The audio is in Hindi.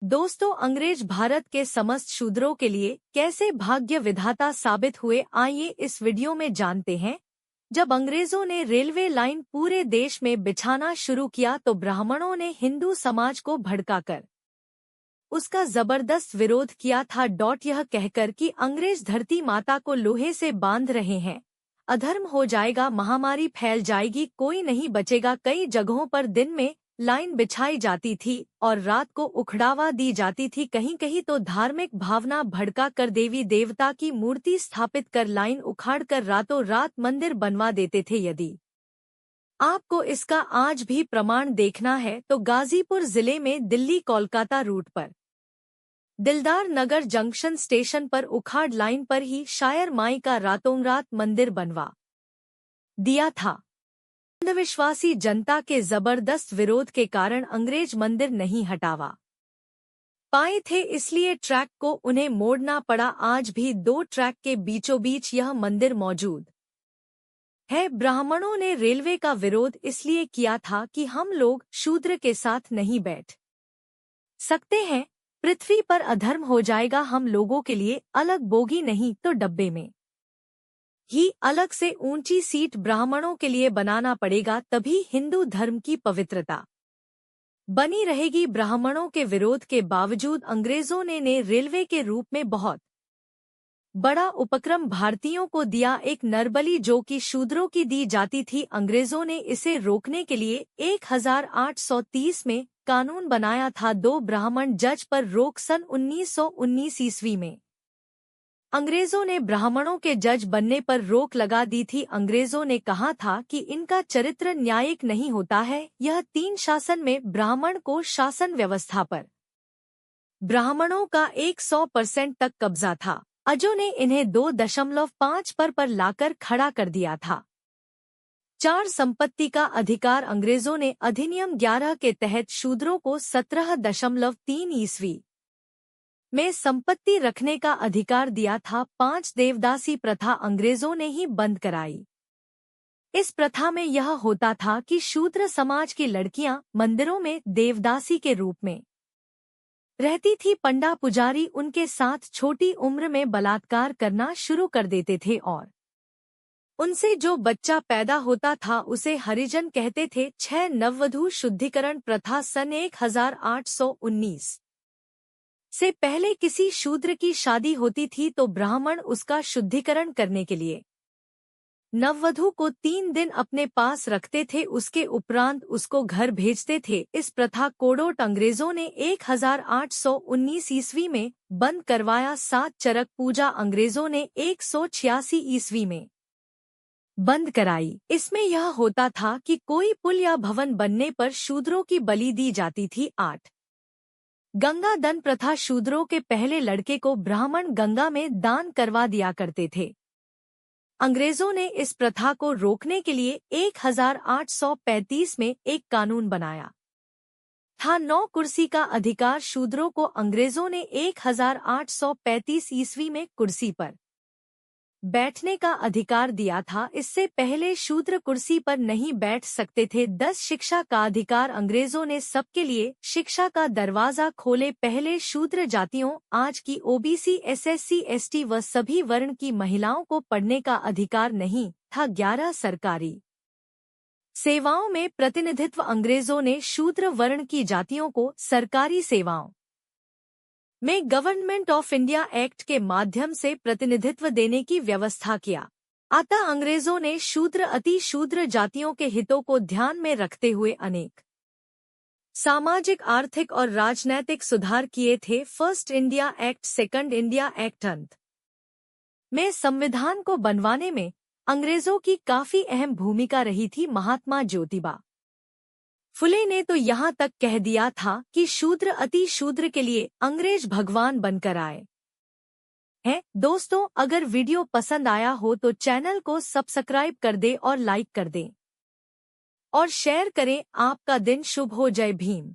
दोस्तों, अंग्रेज भारत के समस्त शूद्रों के लिए कैसे भाग्य विधाता साबित हुए, आइए इस वीडियो में जानते हैं। जब अंग्रेजों ने रेलवे लाइन पूरे देश में बिछाना शुरू किया तो ब्राह्मणों ने हिंदू समाज को भड़काकर उसका जबरदस्त विरोध किया था। यह कहकर कि अंग्रेज धरती माता को लोहे से बांध रहे हैं, अधर्म हो जाएगा, महामारी फैल जाएगी, कोई नहीं बचेगा। कई जगहों पर दिन में लाइन बिछाई जाती थी और रात को उखड़ावा दी जाती थी। कहीं कहीं तो धार्मिक भावना भड़का कर देवी देवता की मूर्ति स्थापित कर लाइन उखाड़कर रातों रात मंदिर बनवा देते थे। यदि आपको इसका आज भी प्रमाण देखना है तो गाजीपुर जिले में दिल्ली कोलकाता रूट पर दिलदार नगर जंक्शन स्टेशन पर उखाड़ लाइन पर ही शायर माई का रातों रात मंदिर बनवा दिया था। अंधविश्वासी जनता के जबरदस्त विरोध के कारण अंग्रेज मंदिर नहीं हटावा पाए थे, इसलिए ट्रैक को उन्हें मोड़ना पड़ा। आज भी दो ट्रैक के बीचों बीच यह मंदिर मौजूद है। ब्राह्मणों ने रेलवे का विरोध इसलिए किया था कि हम लोग शूद्र के साथ नहीं बैठ सकते हैं, पृथ्वी पर अधर्म हो जाएगा, हम लोगों के लिए अलग बोगी नहीं तो डब्बे में ही अलग से ऊंची सीट ब्राह्मणों के लिए बनाना पड़ेगा, तभी हिंदू धर्म की पवित्रता बनी रहेगी। ब्राह्मणों के विरोध के बावजूद अंग्रेजों ने रेलवे के रूप में बहुत बड़ा उपक्रम भारतीयों को दिया, एक नरबली जो कि शूद्रों की दी जाती थी। अंग्रेजों ने इसे रोकने के लिए 1830 में कानून बनाया था। 2 ब्राह्मण जज पर रोक सन 1919 ईस्वी में अंग्रेजों ने ब्राह्मणों के जज बनने पर रोक लगा दी थी। अंग्रेजों ने कहा था कि इनका चरित्र न्यायिक नहीं होता है। यह 3 शासन में ब्राह्मण को शासन व्यवस्था पर ब्राह्मणों का 100% तक कब्जा था। अजो ने इन्हें 2.5 पर लाकर खड़ा कर दिया था। 4 संपत्ति का अधिकार अंग्रेजों ने अधिनियम 11 के तहत शूद्रों को 17.3 ईस्वी में संपत्ति रखने का अधिकार दिया था। 5 देवदासी प्रथा अंग्रेजों ने ही बंद कराई। इस प्रथा में यह होता था कि शूद्र समाज की लड़कियां मंदिरों में देवदासी के रूप में रहती थी। पंडा पुजारी उनके साथ छोटी उम्र में बलात्कार करना शुरू कर देते थे और उनसे जो बच्चा पैदा होता था उसे हरिजन कहते थे। 6 नववधू शुद्धिकरण प्रथा सन 1819 से पहले किसी शूद्र की शादी होती थी तो ब्राह्मण उसका शुद्धिकरण करने के लिए नववधू को 3 दिन अपने पास रखते थे, उसके उपरांत उसको घर भेजते थे। इस प्रथा कोड़ोट अंग्रेजों ने 1819 ईस्वी में बंद करवाया। 7 चरक पूजा अंग्रेजों ने 186 ईस्वी में बंद कराई। इसमें यह होता था कि कोई पुल या भवन बनने पर शूद्रों की बलि दी जाती थी। 8 गंगा दान प्रथा शूद्रों के पहले लड़के को ब्राह्मण गंगा में दान करवा दिया करते थे। अंग्रेजों ने इस प्रथा को रोकने के लिए 1835 में एक कानून बनाया था। 9 कुर्सी का अधिकार शूद्रों को अंग्रेजों ने 1835 ईस्वी में कुर्सी पर बैठने का अधिकार दिया था। इससे पहले शूद्र कुर्सी पर नहीं बैठ सकते थे। 10 शिक्षा का अधिकार अंग्रेजों ने सबके लिए शिक्षा का दरवाजा खोले। पहले शूद्र जातियों आज की ओबीसी, एसएससी, एसटी व सभी वर्ण की महिलाओं को पढ़ने का अधिकार नहीं था। 11 सरकारी सेवाओं में प्रतिनिधित्व अंग्रेजों ने शूद्र वर्ण की जातियों को सरकारी सेवाओं में गवर्नमेंट ऑफ इंडिया एक्ट के माध्यम से प्रतिनिधित्व देने की व्यवस्था किया। अतः अंग्रेजों ने शूद्र अति शूद्र जातियों के हितों को ध्यान में रखते हुए अनेक सामाजिक, आर्थिक और राजनैतिक सुधार किए थे। First India act, second India act, अंत में संविधान को बनवाने में अंग्रेजों की काफी अहम भूमिका रही थी। महात्मा ज्योतिबा फुले ने तो यहाँ तक कह दिया था कि शूद्र अति शूद्र के लिए अंग्रेज भगवान बनकर आए हैं। दोस्तों, अगर वीडियो पसंद आया हो तो चैनल को सब्सक्राइब कर दे और लाइक कर दें और शेयर करें। आपका दिन शुभ हो। जय भीम।